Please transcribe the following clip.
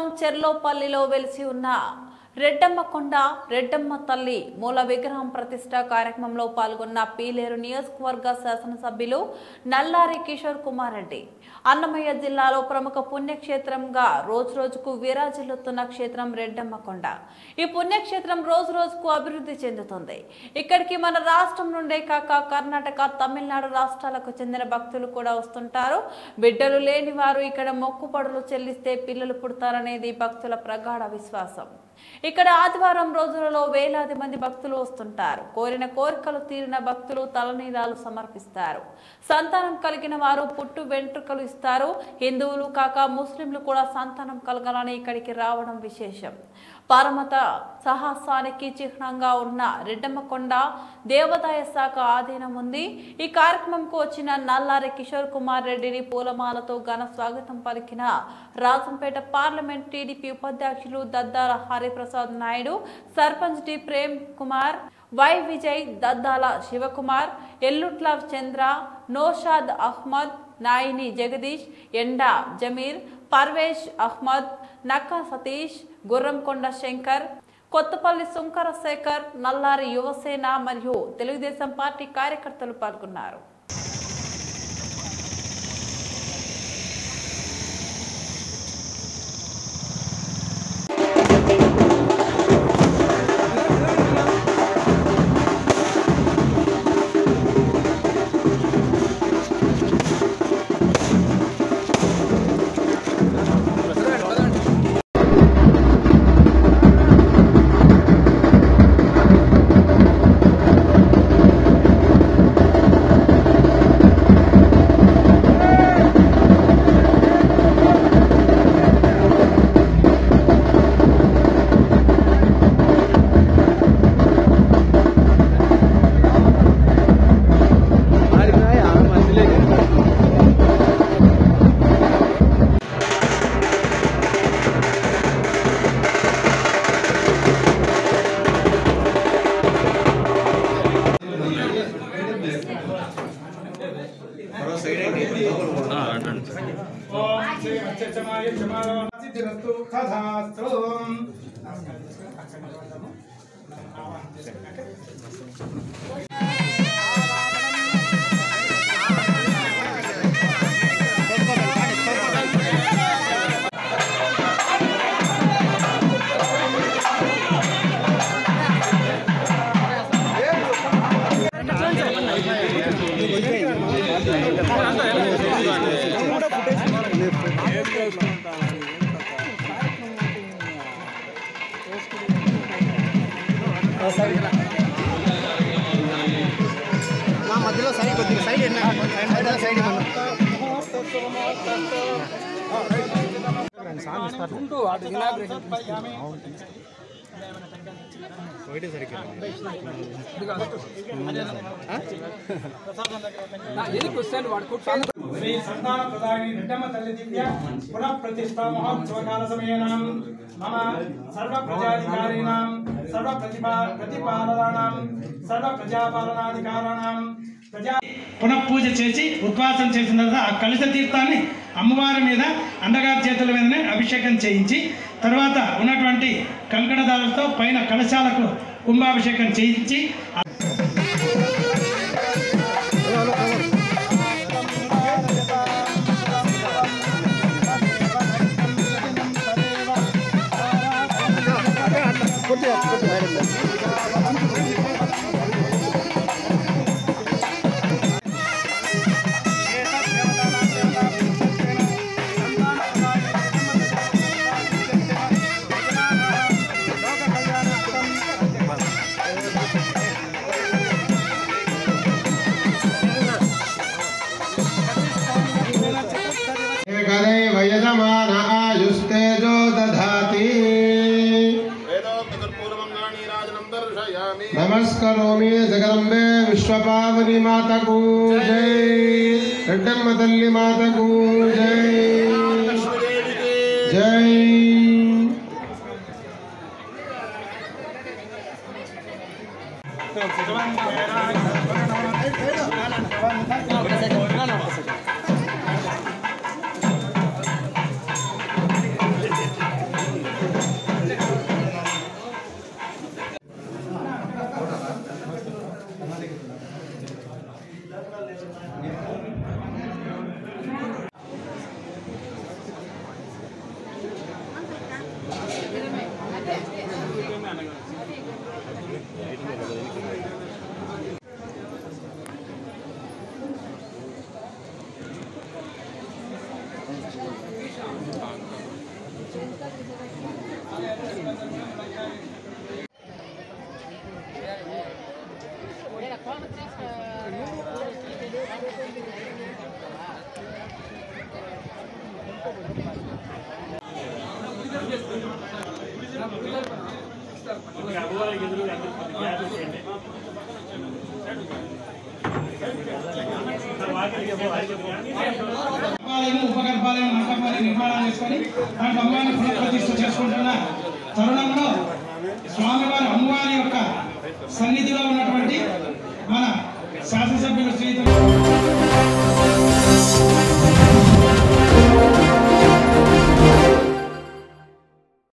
మండలం చెర్లోపల్లిలో వెలిసి ఉన్న రెడ్డమ్మకొండ రెడ్డమ్మ తల్లి మూల విగ్రహం ప్రతిష్ఠ కార్యక్రమంలో పాల్గొన్న పీలేరు నియోజకవర్గ శాసనసభ్యులు నల్లారి కిషోర్ కుమార్ రెడ్డి. అన్నమయ్య జిల్లాలో ప్రముఖ పుణ్యక్షేత్రంగా రోజురోజుకు విరాజిల్లుతున్న క్షేత్రం రెడ్డమ్మకొండ. ఈ పుణ్యక్షేత్రం రోజురోజుకు అభివృద్ధి చెందుతుంది. ఇక్కడికి మన రాష్ట్రం నుండే కాక కర్ణాటక, తమిళనాడు రాష్ట్రాలకు చెందిన భక్తులు కూడా వస్తుంటారు. బిడ్డలు లేని వారు ఇక్కడ మొక్కుబడులు చెల్లిస్తే పిల్లలు పుడతారనేది భక్తుల ప్రగాఢ విశ్వాసం. ఇక్కడ ఆదివారం రోజులలో వేలాది మంది భక్తులు వస్తుంటారు. కోరిన కోరికలు తీరిన భక్తులు తలనీలాలు సమర్పిస్తారు. సంతానం కలిగిన వారు పుట్టు వెంట్రుకలు ఇస్తారు. హిందువులు కాక ముస్లింలు కూడా సంతానం కలగాలని ఇక్కడికి రావడం విశేషం. పరమత సాహసానికి చిహ్నంగా ఉన్న రెడ్డమ్మకొండ దేవాదాయ శాఖ ఆధీనం ఉంది. ఈ కార్యక్రమంకు వచ్చిన నల్లారి కిషోర్ కుమార్ రెడ్డిని పూలమాలతో ఘన స్వాగతం పలికిన రాజంపేట పార్లమెంట్ టీడీపీ ఉపాధ్యక్షులు దద్దాల హరిప్రసాద్ నాయుడు, సర్పంచ్ డి ప్రేమ్ కుమార్, వై విజయ్, దద్దాల శివకుమార్, ఎల్లుట్ల చంద్ర, నోషాద్ అహ్మద్, నాయిని జగదీష్, ఎండా జమీర్, పర్వేష్ అహ్మద్, నక్కా సతీష్, గుర్రంకొండ శంకర్, కొత్తపల్లి సుంకర శేఖర్, నల్లారి యువసేన మరియు తెలుగుదేశం పార్టీ కార్యకర్తలు పాల్గొన్నారు. మధ్యలో సైడ్ కొద్దిగా సైడ్ సైడ్ శ్రీ సంతాన ప్రదాయిని రెడ్డమ్మ తల్లి దివ్య పునః ప్రతిష్ఠా మహోత్సవకాల సమయేనాం మమ సర్వ ప్రజాధికారీణాం సర్వ ప్రతిపాలనాం సర్వ ప్రజాపాలనాధికారాణం పునః పూజ చేసి ఉద్వాసం చేసిన తర్వాత ఆ కలశ తీర్థాన్ని అమ్మవారి మీద అన్నగారి చేతుల మీదనే అభిషేకం చేయించి తర్వాత ఉన్నటువంటి కంకణదారులతో పైన కలశాలకు కుంభాభిషేకం చేయించి नमस्करोमि जगदम्बे विश्वपावनी माता को जय, रेड्डम्म तल्ली माता को जय जय। ఉపకల్పాలయం మంటపాలను నిర్మాణం చేసుకొని దాంట్లో అమ్మవారిని పునఃప్రతిష్ఠ చేసుకుంటున్న తరుణంలో స్వామివారి అమ్మవారి యొక్క సన్నిధిలో ఉన్నటువంటి మన శాసనసభ్యులు శ్రీ